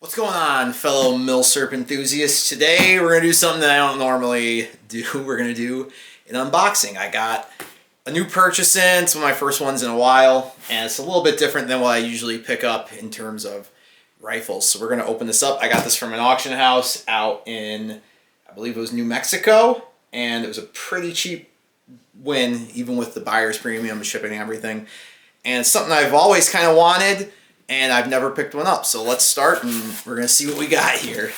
What's going on, fellow milsurp enthusiasts? Today we're going to do something that I don't normally do. We're going to do an unboxing. I got a new purchase in. It's one of my first ones in a while, and it's a little bit different than what I usually pick up in terms of rifles. So we're going to open this up. I got this from an auction house out in, I believe it was New Mexico, and it was a pretty cheap win, even with the buyer's premium, shipping and everything. And it's something I've always kind of wanted, and I've never picked one up. So let's start, and we're going to see what we got here.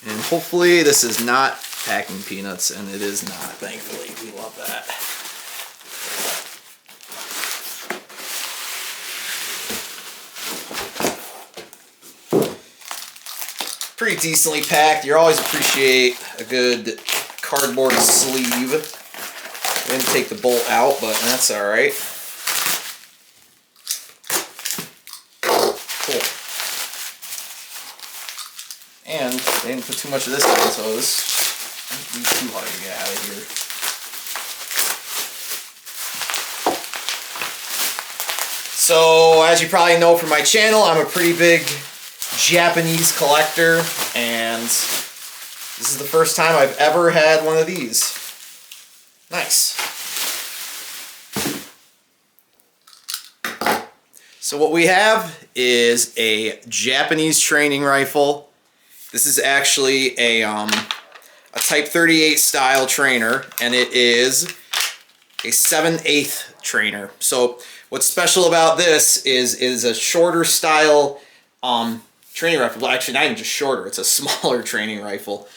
And hopefully this is not packing peanuts, and it is not, thankfully. We love that. Pretty decently packed. You always appreciate a good cardboard sleeve. I didn't take the bolt out, but that's all right. Cool. And they didn't put too much of this in, so this won't be too hard to get out of here. So, as you probably know from my channel, I'm a pretty big Japanese collector, and this is the first time I've ever had one of these. Nice. So what we have is a Japanese training rifle. This is actually a Type 38 style trainer, and it is a 7/8 trainer. So what's special about this is a shorter style training rifle. Well, actually not even just shorter, it's a smaller training rifle.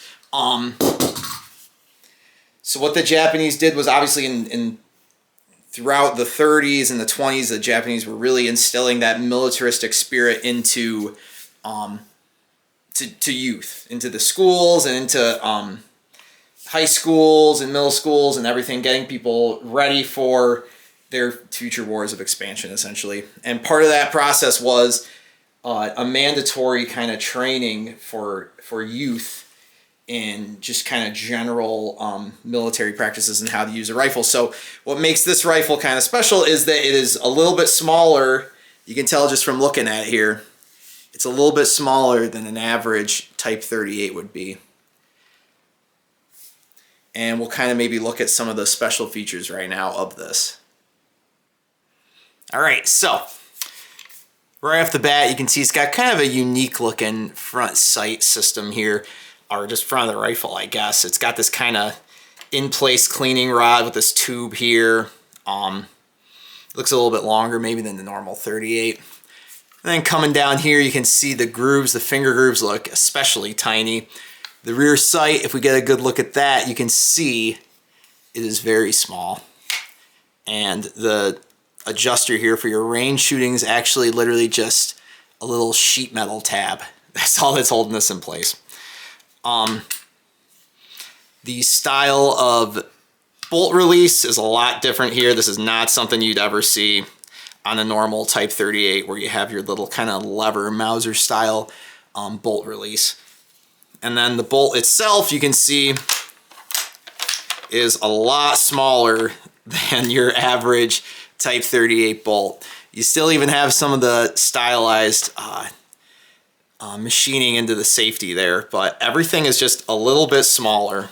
So what the Japanese did was, obviously in throughout the 30s and the 20s, the Japanese were really instilling that militaristic spirit into to youth, into the schools and into high schools and middle schools and everything, getting people ready for their future wars of expansion, essentially. And part of that process was a mandatory kind of training for youth in just kind of general military practices and how to use a rifle. So what makes this rifle kind of special is that it is a little bit smaller. You can tell just from looking at it here. It's a little bit smaller than an average Type 38 would be. And we'll kind of maybe look at some of the special features right now of this. All right, so right off the bat, you can see it's got kind of a unique looking front sight system here, or just front of the rifle, I guess. It's got this kind of in-place cleaning rod with this tube here. Looks a little bit longer maybe than the normal 38. And then coming down here, you can see the grooves, the finger grooves look especially tiny. The rear sight, if we get a good look at that, you can see it is very small. And the adjuster here for your range shooting is actually literally just a little sheet metal tab. That's all that's holding this in place. The style of bolt release is a lot different here. This is not something you'd ever see on a normal Type 38 where you have your little kind of lever Mauser style bolt release. And then the bolt itself, you can see, is a lot smaller than your average Type 38 bolt. You still even have some of the stylized machining into the safety there, but everything is just a little bit smaller.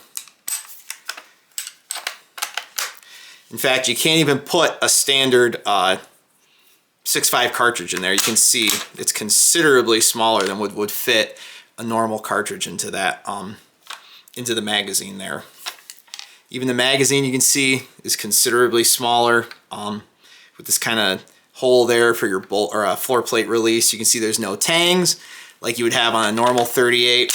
In fact, you can't even put a standard 6.5 cartridge in there. You can see it's considerably smaller than would fit a normal cartridge into that into the magazine there. Even the magazine, you can see, is considerably smaller, with this kind of hole there for your bolt or a floor plate release. You can see there's no tangs like you would have on a normal 38.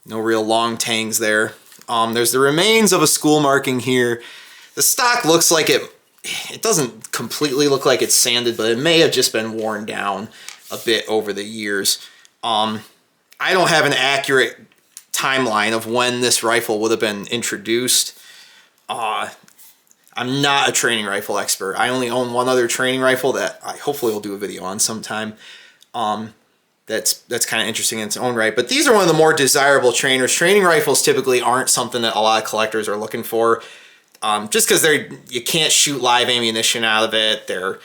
No real long tangs there. There's the remains of a school marking here. The stock looks like it doesn't completely look like it's sanded, but it may have just been worn down a bit over the years. I don't have an accurate timeline of when this rifle would have been introduced. I'm not a training rifle expert. I only own one other training rifle that I hopefully will do a video on sometime. that's kind of interesting in its own right. But these are one of the more desirable trainers. Training rifles typically aren't something that a lot of collectors are looking for, just because you can't shoot live ammunition out of it. They're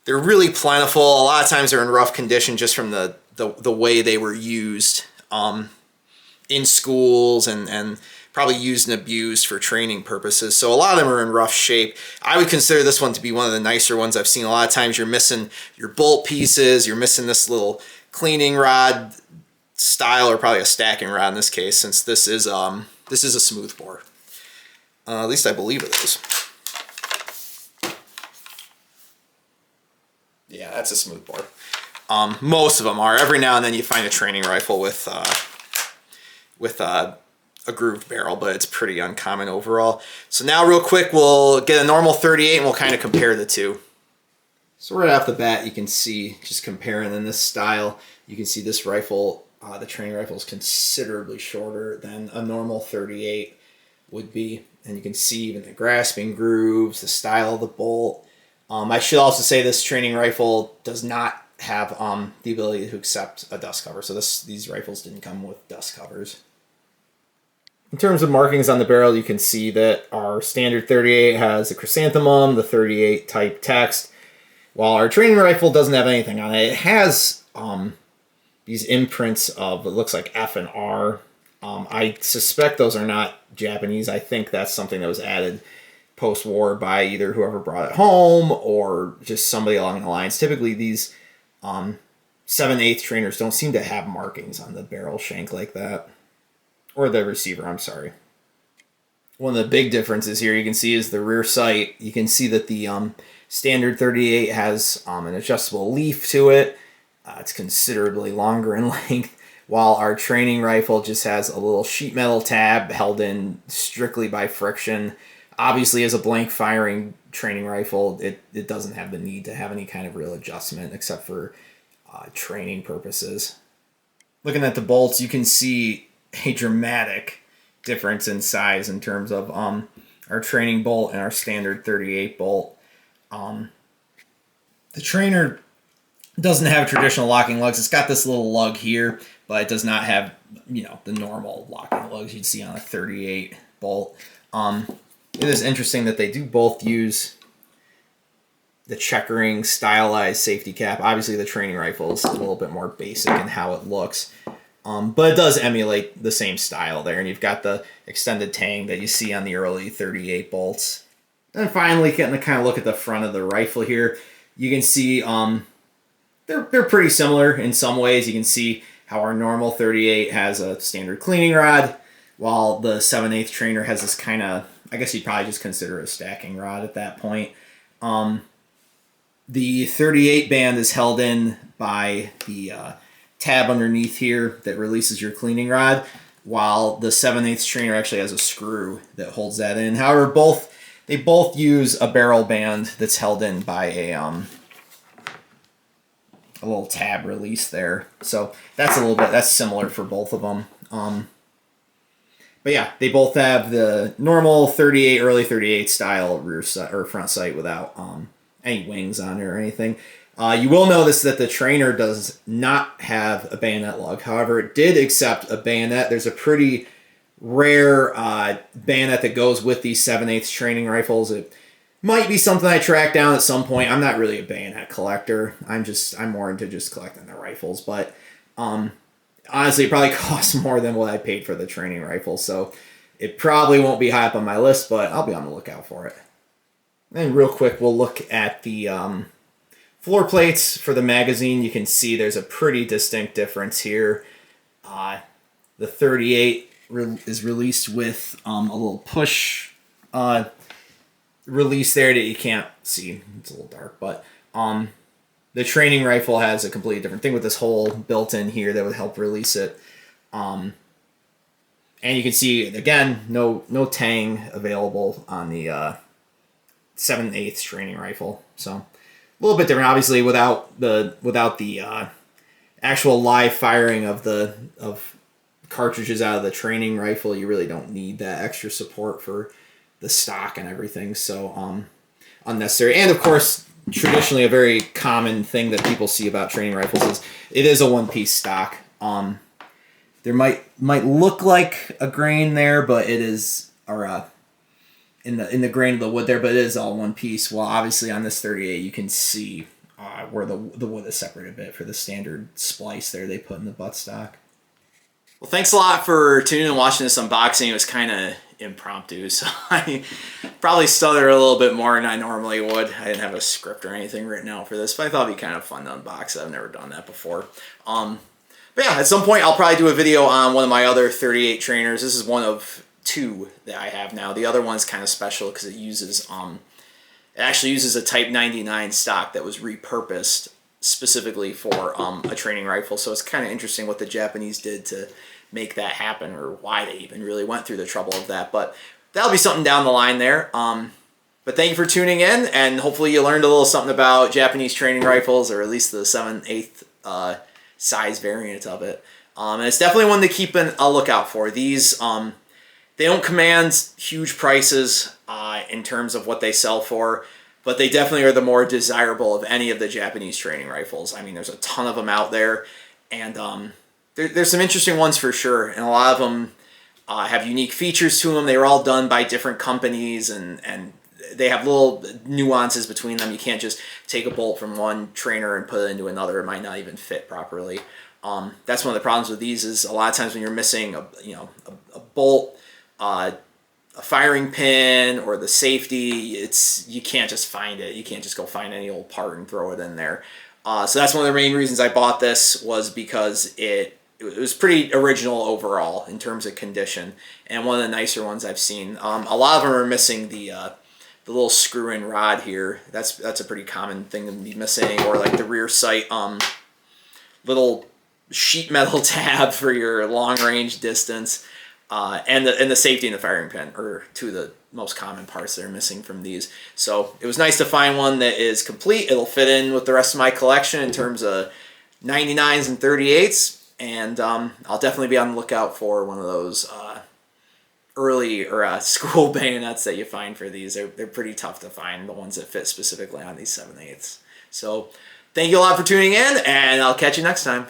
really plentiful. A lot of times they're in rough condition just from the way they were used in schools and probably used and abused for training purposes. So a lot of them are in rough shape. I would consider this one to be one of the nicer ones I've seen. A lot of times you're missing your bolt pieces, you're missing this little cleaning rod style, or probably a stacking rod in this case, since this is a smooth bore. At least I believe it is. Yeah, that's a smooth bore. Most of them are. Every now and then you find a training rifle with a grooved barrel, but it's pretty uncommon overall. So now real quick, we'll get a normal 38 and we'll kind of compare the two. So right off the bat, you can see, just comparing in this style, you can see this rifle, the training rifle is considerably shorter than a normal 38 would be. And you can see even the grasping grooves, the style of the bolt. I should also say this training rifle does not have the ability to accept a dust cover. So these rifles didn't come with dust covers. In terms of markings on the barrel, you can see that our standard 38 has a chrysanthemum, the 38 type text, while our training rifle doesn't have anything on it. It has these imprints of, it looks like F and R. I suspect those are not Japanese. I think that's something that was added post-war by either whoever brought it home or just somebody along the lines. Typically these 7/8 trainers don't seem to have markings on the barrel shank like that. Or the receiver, I'm sorry. One of the big differences here you can see is the rear sight. You can see that the standard 38 has an adjustable leaf to it. It's considerably longer in length, while our training rifle just has a little sheet metal tab held in strictly by friction. Obviously, as a blank firing training rifle, it doesn't have the need to have any kind of real adjustment except for training purposes. Looking at the bolts, you can see a dramatic difference in size in terms of our training bolt and our standard 38 bolt. The trainer doesn't have traditional locking lugs. It's got this little lug here, but it does not have, the normal locking lugs you'd see on a 38 bolt. It is interesting that they do both use the checkering stylized safety cap. Obviously the training rifle is a little bit more basic in how it looks. But it does emulate the same style there, and you've got the extended tang that you see on the early 38 bolts. Then finally, getting to kind of look at the front of the rifle here, you can see they're pretty similar in some ways. You can see how our normal 38 has a standard cleaning rod, while the 7/8 trainer has this kind of, I guess you'd probably just consider it a stacking rod at that point. The 38 band is held in by the tab underneath here that releases your cleaning rod, while the 7/8 trainer actually has a screw that holds that in. However, they both use a barrel band that's held in by a little tab release there. So that's similar for both of them. But yeah, they both have the normal 38, early 38 style rear sight or front sight without any wings on it or anything. You will notice that the trainer does not have a bayonet lug. However, it did accept a bayonet. There's a pretty rare bayonet that goes with these 7/8 training rifles. It might be something I track down at some point. I'm not really a bayonet collector. I'm more into just collecting the rifles. But honestly, it probably costs more than what I paid for the training rifle. So it probably won't be high up on my list, but I'll be on the lookout for it. And real quick, we'll look at the floor plates for the magazine. You can see there's a pretty distinct difference here. The 38 is released with a little push release there that you can't see. It's a little dark, but the training rifle has a completely different thing with this hole built in here that would help release it. And you can see, again, no tang available on the 7/8 training rifle. So a little bit different, obviously, without the actual live firing of cartridges out of the training rifle. You really don't need that extra support for the stock and everything. So unnecessary. And of course, traditionally a very common thing that people see about training rifles is it is a one-piece stock. There might look like a grain there, but it is, or in the grain of the wood there, but it is all one piece. Well, obviously on this 38, you can see where the wood is separated a bit for the standard splice there they put in the buttstock. Well, thanks a lot for tuning in and watching this unboxing. It was kind of impromptu, so I probably stuttered a little bit more than I normally would. I didn't have a script or anything written out for this, but I thought it'd be kind of fun to unbox it. I've never done that before. But yeah, at some point I'll probably do a video on one of my other 38 trainers. This is one of 2 that I have now. The other one's kind of special because it uses it actually uses a Type 99 stock that was repurposed specifically for a training rifle. So it's kind of interesting what the Japanese did to make that happen, or why they even really went through the trouble of that. But that'll be something down the line there. But thank you for tuning in, and hopefully you learned a little something about Japanese training rifles, or at least the 7/8 size variant of it. And it's definitely one to keep a lookout for. These, they don't command huge prices in terms of what they sell for, but they definitely are the more desirable of any of the Japanese training rifles. I mean, there's a ton of them out there, and there's some interesting ones for sure, and a lot of them have unique features to them. They were all done by different companies, and they have little nuances between them. You can't just take a bolt from one trainer and put it into another. It might not even fit properly. That's one of the problems with these, is a lot of times when you're missing a bolt, a firing pin, or the safety, you can't just find it. You can't just go find any old part and throw it in there. So that's one of the main reasons I bought this, was because it was pretty original overall in terms of condition, and one of the nicer ones I've seen. A lot of them are missing the little screw-in rod here. That's a pretty common thing to be missing, or like the rear sight little sheet metal tab for your long-range distance, and the safety and the firing pin are 2 of the most common parts that are missing from these. So it was nice to find one that is complete. It'll fit in with the rest of my collection in terms of 99s and 38s, and I'll definitely be on the lookout for one of those early or school bayonets that you find for these. They're pretty tough to find, the ones that fit specifically on these 7/8. So thank you a lot for tuning in, and I'll catch you next time.